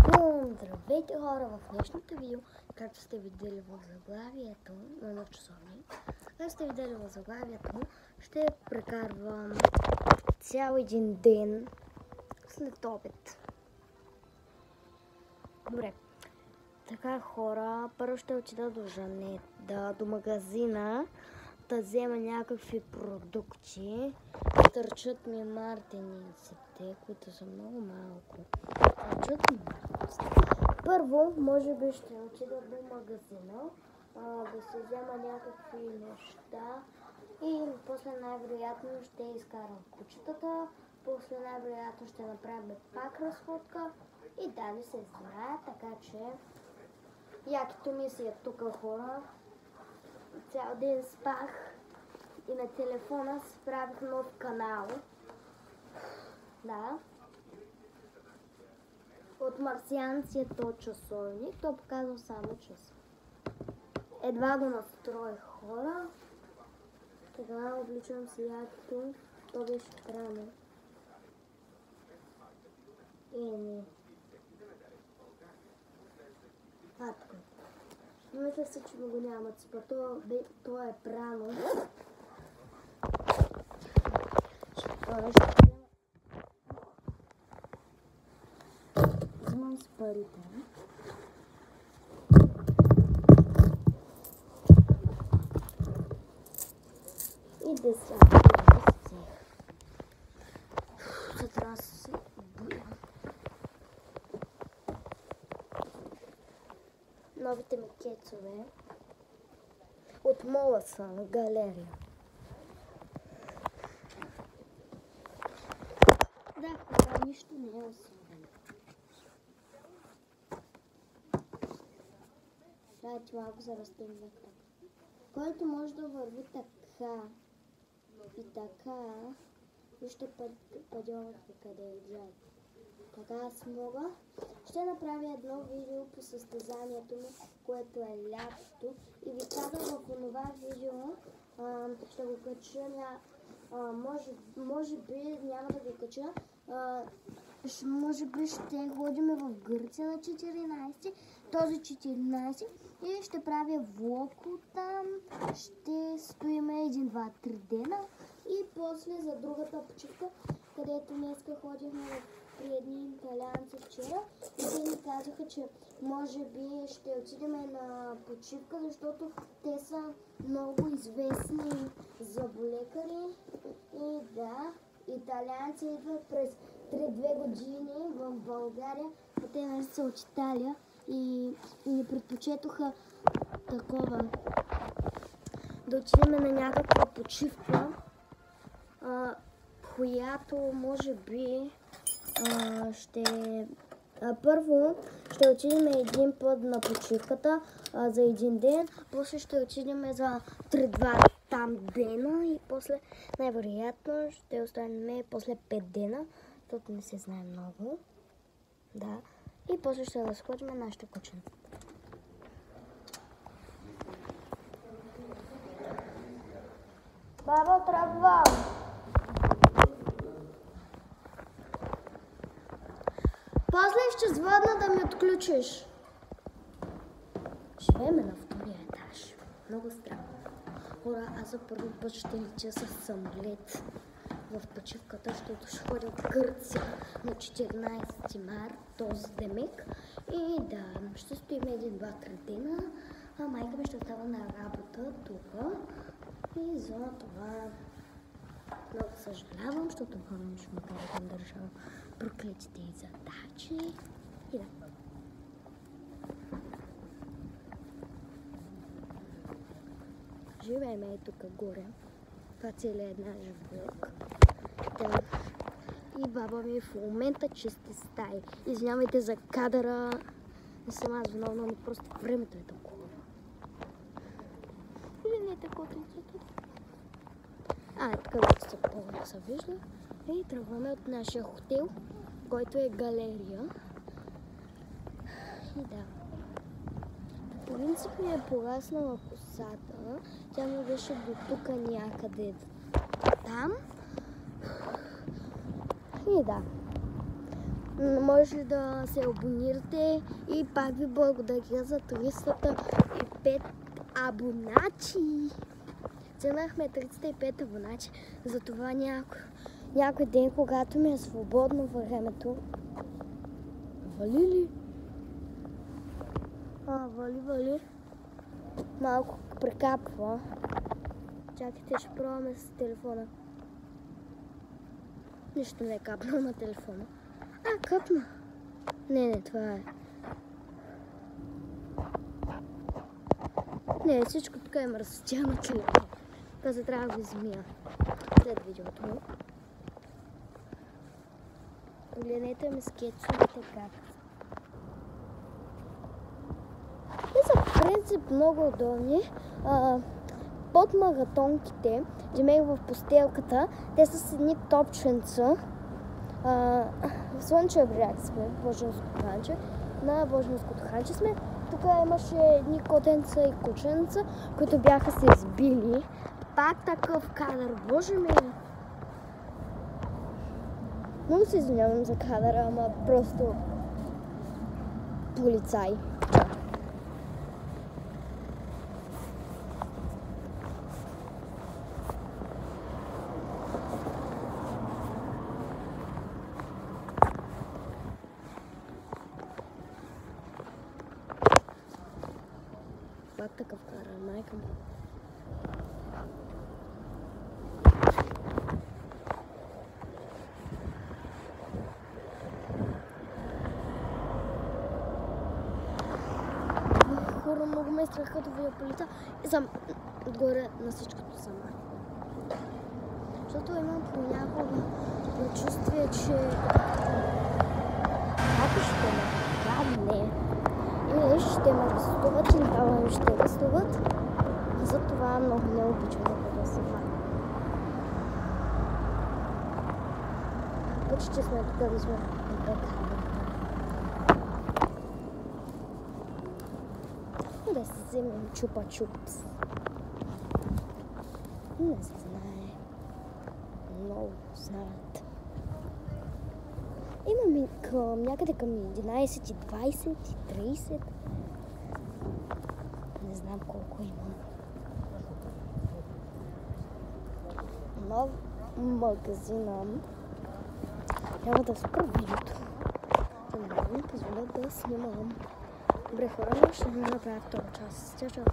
Здравейте хора, в днешното видео, както сте видели в заглавието на нов часовник, ще прекарвам цял един ден след обед. Добре, така хора, първо ще отида до Жанета, до магазина, да взема някакви продукти. Търчат ми мартениците, които са много малко. Първо, може би ще отида до магазина, да се взема някакви неща и после най-вероятно ще изкарам кучетата, после най-вероятно ще направим пак разходка и да не се знае, така че якито ми си е тук хора. Цял ден спах и на телефона си правих нов канал. Да. От марсианци е то часовник, то показва само час. Едва го настроих хора. Така обличам си якито. То беше рано. Не. Така. Мисля си, че го няма ципа. То е прано. Взимам с парите. И 10 Сутрин се будя. Новите ми кецове от мола са на галерия. Да, хора, нищо не е особено. Дайте малко за разтегна така. Който може да върви така и така, вижте падьовахте къде е джай. Така аз мога. Ще направя едно видео по състезанието ми, което е лятото. И ви казвам в това видео, ще го кача, може би няма да го кача. Може би ще ходим в Гърция на 14, този 14 и ще правя влог там, ще стоим 1-2-3 дена и после за другата почивка, където днеска ходихме при едни италианци вчера и те ни казаха, че може би ще отидем на почивка, защото те са много известни зъболекари и да, италианци идват през 3-2 години в България, а те не са от Италия и ни предпочетоха такова да отидем на някаква почивка, която може би първо ще отидем един път на почивката за един ден, после ще отидем за 3-2 там дена и после най-вероятно ще останем после 5 дена, защото не се знае много. Да. И после ще разходим нашите кучета. Баба, тръгвам! После ще звъдна да ми отключиш. Живеем на втория етаж. Много странно. Хора, аз за първи път ще летя с самолет в почивката, защото ще ходя в Гърция на 14 март, този демек. И да, ще стоим 1-2-3 дена, а майка ми ще остава на работа тук. И за това много съжалявам, защото хора ще ме карат да решавам проклетите и задачи. И да. Живеем и тук горе. Това целият една живоек. Да. И баба ми в момента чисти стаи. Извинявайте за кадъра. Не съм аз виновна, но просто времето е такова. Или не е такова лицето? Така вече се повече се вижда. И тръгваме от нашия хотел, който е галерия. И да. По принцип ми е пораснала косата. Тя ми беше до тук някъде там. И да. Може ли да се абонирате и пак ви благодаря за 305 абоначи. Ценахме 35 абоначи, затова някой ден, когато ми е свободно времето. Вали ли? Вали. Малко прекапва. Чакайте, ще пробваме с телефона. Нищо не е капнал на телефона. Капна. Не, това е. Не, всичко тук е мръсотя на телефона. Тази трябва да го измия след видеото. Гледайте ми скетчовете как. Те са в принцип много удобни. Под маратонките, джемех в постелката, те са с едни топченца. В Слънчев бряг сме, Боженското ханче. На Боженското ханче сме. Тук имаше едни котенца и кученца, които бяха се избили. Пак такъв кадър, боже ми! Много се извинявам за кадъра, ама просто полицай. Пак такъв кара, майка му. Хора, много ме страх като видя полица и съм отгоре на всичкото сама. Защото имам понякога предчувствие, че ако ще ме крадне, или ще ме арестуват, или баба ще арестуват. Затова много не обичам да бъда сама. Почти сме тук да сме да си вземем чупа-чупс. Не се знае. Много знаят. Имаме някъде към 11:20 и 30. Не знам колко имам. Нов магазина. Трябва да спра видеото. Да не ми позволят да снимам. Добре, хора, ще направя втора част. Чао.